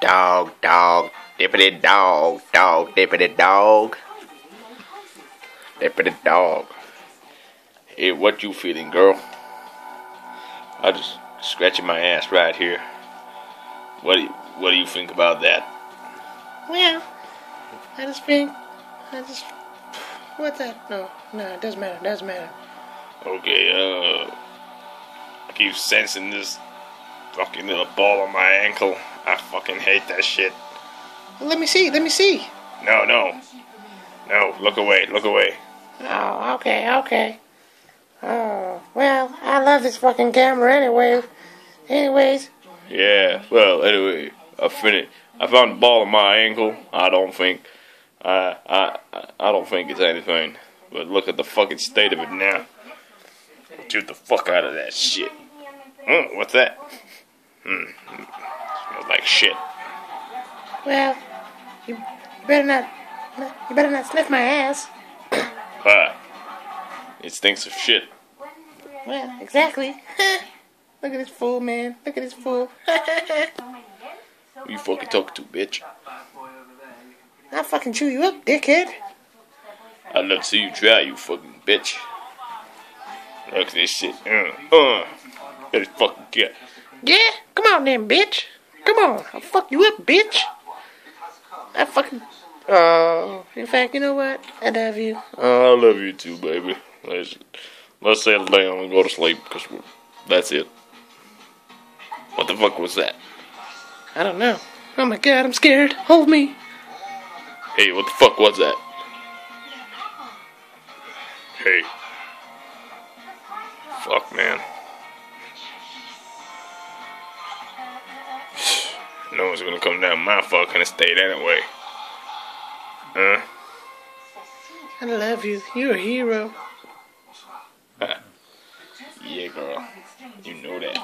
Dog, dog, dippity dog, dog, dippity dog, dippity dog. Hey, what you feeling, girl? I just scratching my ass right here. What do you think about that? Well, I just, what that? No, it doesn't matter. Okay, I keep sensing this fucking little ball on my ankle. I fucking hate that shit. Well, let me see. No, look away. Oh, okay. Oh, well, I love this fucking camera anyways. Yeah, well, anyway, I found the ball on my ankle. I don't think it's anything. But look at the fucking state of it now. Get the fuck out of that shit. What's that? Smells like shit. Well, you better not sniff my ass. It stinks of shit. Well, exactly. Look at this fool, man. Look at this fool. Who you fucking talking to, bitch? I'll fucking chew you up, dickhead. I'd love to see you try, you fucking bitch. Look at this shit. That fucking cat. Yeah? Come on then, bitch. Come on. I'll fuck you up, bitch. I fucking... Oh, in fact, you know what? I love you. I love you too, baby. Let's settle down and go to sleep, because that's it. What the fuck was that? I don't know. Oh my god, I'm scared. Hold me. Hey, what the fuck was that? Hey. Fuck, man. No one's gonna come down my fucking estate anyway. Huh? I love you. You're a hero. Yeah, girl. You know that.